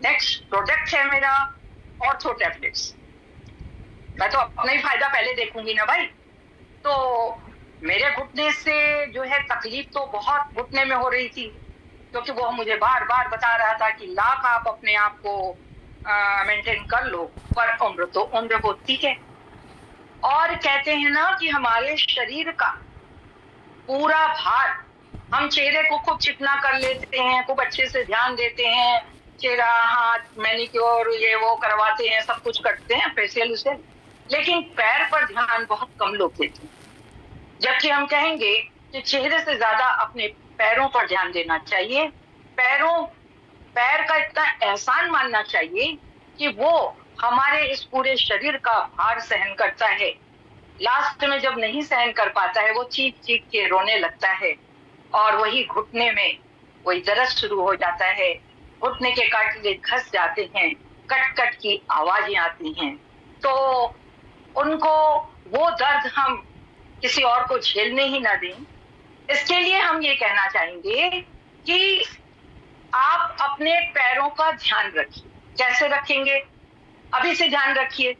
Next product है मेरा ortho tablets. मैं तो अपना ही फायदा पहले देखूंगी ना भाई। तो मेरे घुटने से जो है तकलीफ तो बहुत घुटने में हो रही थी, क्योंकि वो मुझे बार बार बता रहा था कि लाख आप अपने आप को मेंटेन कर लो, पर उम्र तो उम्र होती है। और कहते हैं ना कि हमारे शरीर का पूरा भार हम चेहरे को खूब चिकना कर लेते हैं, खूब अच्छे से ध्यान देते हैं, चेहरा हाथ मैनिक्योर ये वो करवाते हैं, सब कुछ करते हैं, फेशियल उसे, लेकिन पैर पर ध्यान बहुत कम लोग देते हैं। जबकि हम कहेंगे कि चेहरे से ज्यादा अपने पैरों पर ध्यान देना चाहिए। पैर का इतना एहसान मानना चाहिए कि वो हमारे इस पूरे शरीर का भार सहन करता है। लास्ट में जब नहीं सहन कर पाता है वो चीख चीख के रोने लगता है, और वही घुटने में वही दर्द शुरू हो जाता है। घुटने के कार्टिलेज घस जाते हैं, कट कट की आवाजें आती हैं। तो उनको वो दर्द हम किसी और को झेलने ही ना दें। इसके लिए हम ये कहना चाहेंगे कि आप अपने पैरों का ध्यान रखिए। कैसे रखेंगे? अभी से ध्यान रखिए।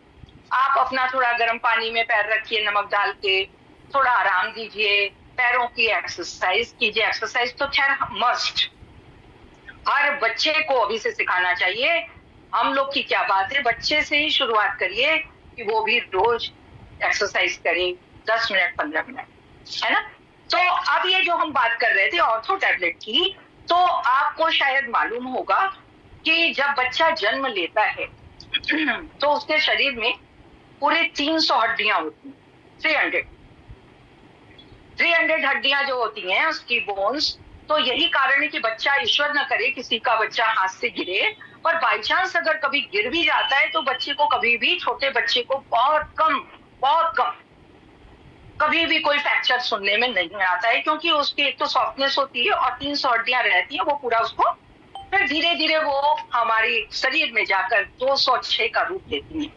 आप अपना थोड़ा गर्म पानी में पैर रखिए, नमक डाल के, थोड़ा आराम दीजिए, पैरों की एक्सरसाइज कीजिए। एक्सरसाइज तो खैर मस्ट हर बच्चे को अभी से सिखाना चाहिए। हम लोग की क्या बात है, बच्चे से ही शुरुआत करिए कि वो भी रोज एक्सरसाइज करे, 10 मिनट 15 मिनट, है ना। तो अब ये जो हम बात कर रहे थे ऑर्थो टैबलेट की, तो आपको शायद मालूम होगा कि जब बच्चा जन्म लेता है तो उसके शरीर में पूरे 300 हड्डियां होती हैं। 300 हड्डियां जो होती हैं उसकी बोन्स। तो यही कारण है कि बच्चा, ईश्वर न करे किसी का बच्चा हाथ से गिरे, पर बाई चांस अगर कभी गिर भी जाता है तो बच्चे को कभी भी, छोटे बच्चे को बहुत कम कभी भी कोई फ्रैक्चर सुनने में नहीं आता है, क्योंकि उसकी एक तो सॉफ्टनेस होती है और 300 हड्डियां रहती हैं, वो पूरा उसको फिर धीरे धीरे वो हमारी शरीर में जाकर 206 का रूप लेती हैं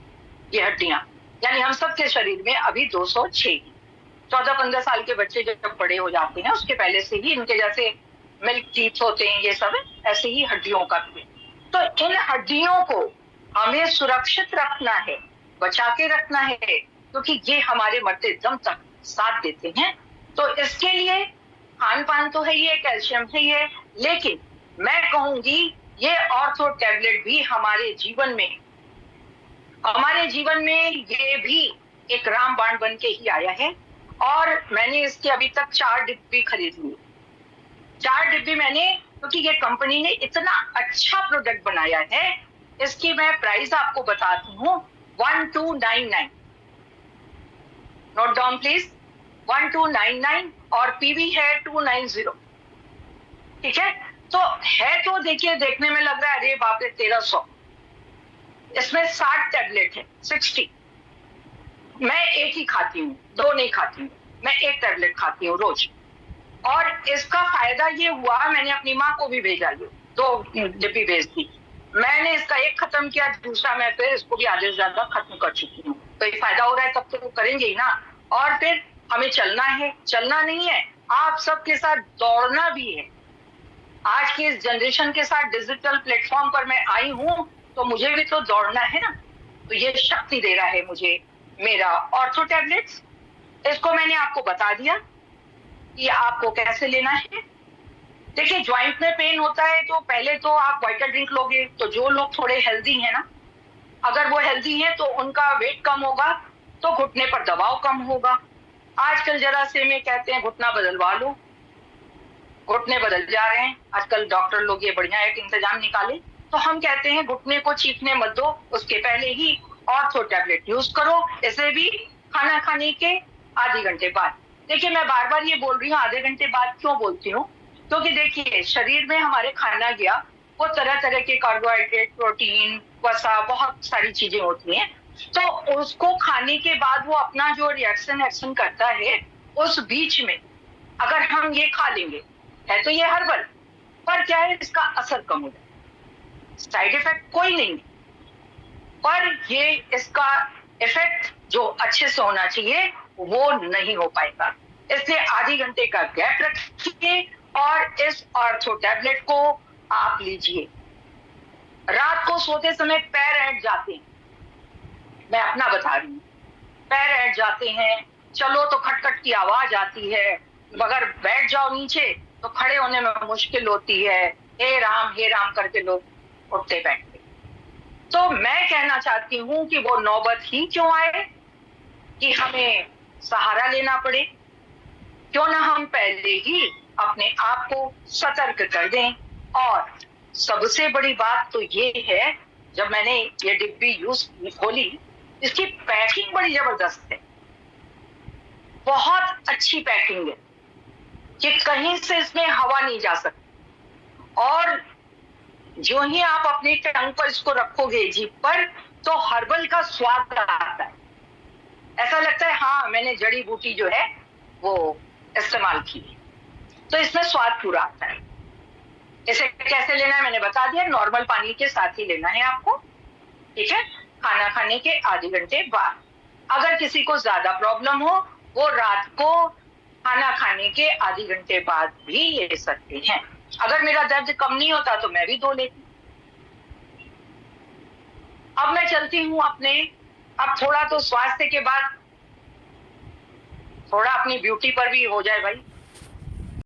ये हड्डियां। यानी हम सबके शरीर में अभी 206, 14-15 साल के बच्चे जब बड़े हो जाते हैं उसके पहले से ही इनके जैसे मिल्क टीथ होते हैं, ये सब ऐसे ही हड्डियों का भी। तो इन हड्डियों को हमें सुरक्षित रखना है, बचा के रखना है, क्योंकि ये हमारे मरते दम तक साथ देते हैं। तो इसके लिए खान पान तो है, ये कैल्शियम है ये, लेकिन मैं कहूंगी ये ऑर्थो टैबलेट भी हमारे जीवन में ये भी एक रामबाण बन के ही आया है। और मैंने इसके अभी तक 4 डिब्बी खरीद ली। 4 डिब्बी मैंने, क्योंकि ये कंपनी ने इतना अच्छा प्रोडक्ट बनाया है। इसकी मैं प्राइस आपको बताती हूँ, 1299। नोट डाउन प्लीज, 1299, और पीवी है 290। ठीक है, तो है तो देखिए, देखने में लग रहा है अरे बाप रे 1300। इसमें 60 टैबलेट है, 60। मैं एक ही खाती हूँ, 2 नहीं खाती हूँ, मैं 1 टैबलेट खाती हूँ रोज। और इसका फायदा ये हुआ, मैंने अपनी माँ को भी भेजा, ये 2 डिब्बी भेज दी। मैंने इसका 1 खत्म किया, दूसरा मैं फिर इसको भी आधे से ज्यादा खत्म कर चुकी हूँ। तो ये फायदा हो रहा है तब तो वो करेंगे ही ना। और फिर हमें चलना है, चलना नहीं है, आप सबके साथ दौड़ना भी है। आज की इस जनरेशन के साथ डिजिटल प्लेटफॉर्म पर मैं आई हूं, तो मुझे भी तो दौड़ना है ना। तो ये शक्ति दे रहा है मुझे मेरा ऑर्थो टैबलेट्स। इसको मैंने आपको बता दिया कि आपको कैसे लेना है। देखिए, ज्वाइंट में पेन होता है तो पहले तो आप वाइटल ड्रिंक लोगे। तो जो लोग थोड़े हेल्दी हैं ना, अगर वो हेल्दी हैं तो उनका वेट कम होगा, तो घुटने पर दबाव कम होगा। आजकल जरा से में कहते हैं घुटना बदलवा लो, घुटने बदल जा रहे हैं आजकल। डॉक्टर लोग ये बढ़िया एक इंतजाम निकाले, तो हम कहते हैं घुटने को चीखने मत दो, उसके पहले ही ऑर्थो टैबलेट यूज करो। इसे भी खाना खाने के आधे घंटे बाद। देखिए, मैं बार बार ये बोल रही हूँ आधे घंटे बाद, क्यों बोलती हूँ, क्योंकि देखिए शरीर में हमारे खाना गया, वो तरह तरह के कार्बोहाइड्रेट, प्रोटीन, वसा, बहुत सारी चीजें होती हैं। तो उसको खाने के बाद वो अपना जो रिएक्शन करता है, उस बीच में अगर हम ये खा लेंगे, है तो ये हर्बल, पर क्या है, इसका असर कम हो जाए, साइड इफेक्ट कोई नहीं, पर ये इसका इफेक्ट जो अच्छे से होना चाहिए वो नहीं हो पाएगा। इसलिए आधे घंटे का गैप रखिए और इस ऑर्थो टैबलेट को आप लीजिए। रात सोते समय पैर ऐंठ जाते हैं, मैं अपना बता रही हूँ, पैर ऐंठ जाते हैं, चलो तो खटखट की आवाज आती है, मगर बैठ जाओ नीचे तो खड़े होने में मुश्किल होती है, हे राम करके लोग उठते बैठते। तो मैं कहना चाहती हूँ कि वो नौबत ही क्यों आए कि हमें सहारा लेना पड़े। क्यों ना हम पहले ही अपने आप को सतर्क कर दें। और सबसे बड़ी बात तो ये है, जब मैंने ये डिब्बी यूज खोली, इसकी पैकिंग बड़ी जबरदस्त है, बहुत अच्छी पैकिंग है कि कहीं से इसमें हवा नहीं जा सकती। और जो ही आप अपनी टंग पर इसको रखोगे, जीभ पर, तो हर्बल का स्वाद आता है, ऐसा लगता है हाँ मैंने जड़ी बूटी जो है वो इस्तेमाल की। तो इसमें स्वाद पूरा आता है। इसे कैसे लेना है मैंने बता दिया, नॉर्मल पानी के साथ ही लेना है आपको, ठीक है, खाना खाने के आधे घंटे बाद। अगर किसी को ज्यादा प्रॉब्लम हो, वो रात को खाना खाने के आधे घंटे बाद भी ले सकते हैं। अगर मेरा दर्द कम नहीं होता तो मैं भी 2 लेती। अब मैं चलती हूँ अपने, अब थोड़ा तो स्वास्थ्य के बाद थोड़ा अपनी ब्यूटी पर भी हो जाए भाई।